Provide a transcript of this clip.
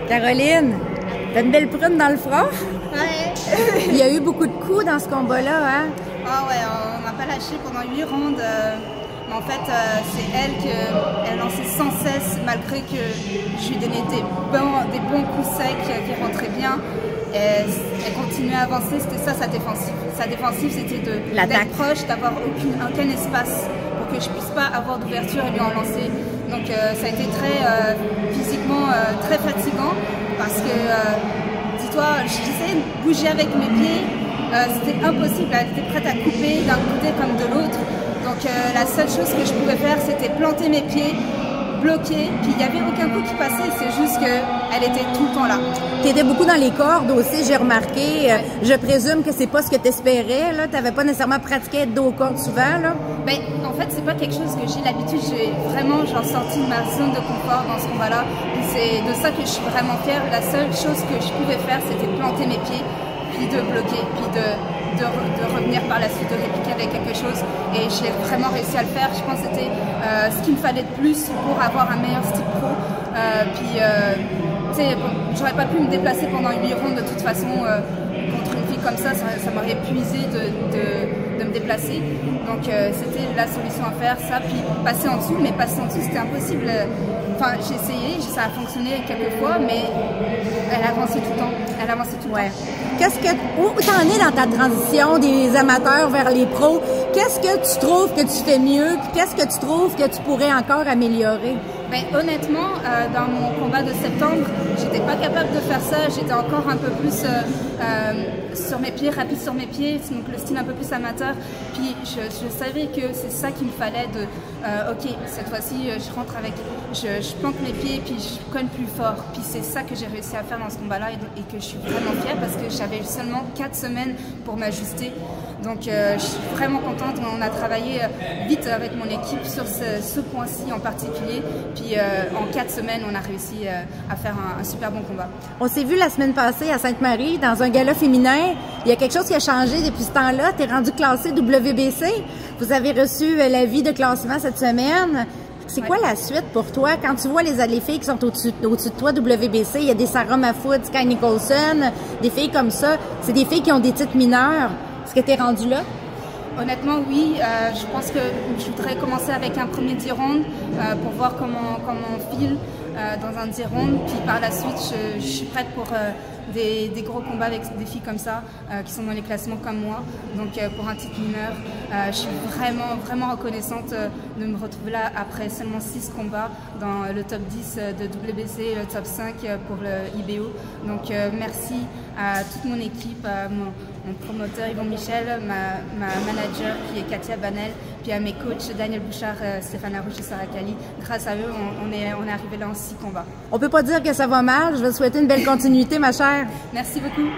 Caroline, t'as une belle prune dans le front? Ouais. Il y a eu beaucoup de coups dans ce combat-là, hein? Ah ouais, on n'a pas lâché pendant 8 rounds. Mais en fait, c'est elle qui lançait sans cesse, malgré que je lui donnais des bons coups secs qui rentraient bien. Elle continuait à avancer, c'était ça sa défensive. Sa défensive, c'était d'être proche, d'avoir aucun espace pour que je puisse pas avoir d'ouverture et lui en lancer. Donc ça a été très physiquement très fatigant parce que, dis-toi, j'essayais de bouger avec mes pieds, c'était impossible, elle était prête à couper d'un côté comme de l'autre. Donc la seule chose que je pouvais faire, c'était planter mes pieds, bloquer, puis il n'y avait aucun coup qui passait, c'est juste qu'elle était tout le temps là. Tu étais beaucoup dans les cordes aussi, j'ai remarqué. Ouais. Je présume que c'est pas ce que tu espérais, là. Tu n'avais pas nécessairement pratiqué être dos aux cordes souvent, là. Ben, en fait, c'est pas quelque chose que j'ai l'habitude. J'ai vraiment sorti de ma zone de confort dans ce combat-là. C'est de ça que je suis vraiment fière. La seule chose que je pouvais faire, c'était planter mes pieds, puis de bloquer, puis de revenir par la suite, de répliquer avec quelque chose. Et j'ai vraiment réussi à le faire. Je pense que c'était ce qu'il me fallait de plus pour avoir un meilleur style pro. Tu sais, bon, j'aurais pas pu me déplacer pendant 8 rounds de toute façon contre une fille comme ça m'aurait épuisé de me déplacer. Donc c'était la solution à faire, ça, puis passer en dessous, mais passer en dessous c'était impossible. Enfin, j'ai essayé, ça a fonctionné quelques fois, mais elle avançait tout le temps. Elle avançait tout le temps. Où t'en es dans ta transition des amateurs vers les pros? Qu'est-ce que tu trouves que tu fais mieux? Puis qu'est-ce que tu trouves que tu pourrais encore améliorer? Ben, honnêtement, dans mon combat de septembre, j'étais pas capable de faire ça. J'étais encore un peu plus sur mes pieds, rapide sur mes pieds, donc le style un peu plus amateur. Puis je savais que c'est ça qu'il me fallait ok, cette fois-ci, je rentre avec, je plante mes pieds, puis je cogne plus fort. Puis c'est ça que j'ai réussi à faire dans ce combat-là et que je suis vraiment fière parce que j'avais seulement 4 semaines pour m'ajuster. Donc je suis vraiment contente. On a travaillé vite avec mon équipe sur ce point-ci en particulier. Puis en 4 semaines, on a réussi à faire un super bon combat. On s'est vu la semaine passée à Sainte-Marie dans un gala féminin. Il y a quelque chose qui a changé depuis ce temps-là. Tu es rendu classé WBC. Vous avez reçu l'avis de classement cette semaine. C'est quoi la suite pour toi? Quand tu vois les filles qui sont au-dessus de toi, WBC, il y a des Sarah Mahfoud, Sky Nicholson, des filles comme ça. C'est des filles qui ont des titres mineurs. Est-ce que tu es rendu là? Honnêtement, oui. Je pense que je voudrais commencer avec un premier 10 rounds pour voir comment on file dans un 10 rounds. Puis par la suite, je suis prête pour des gros combats avec des filles comme ça, qui sont dans les classements comme moi. Donc pour un titre mineur, je suis vraiment reconnaissante de me retrouver là après seulement 6 combats dans le top 10 de WBC et le top 5 pour le IBO. Donc merci à toute mon équipe, à mon promoteur Yvon Michel, ma manager qui est Katia Banel, puis à mes coachs Daniel Bouchard, Stéphane Larouche et Sarah Kali. Grâce à eux, on est arrivé là en 6 combats. On peut pas dire que ça va mal. Je vais te souhaiter une belle continuité, ma chère. Merci beaucoup.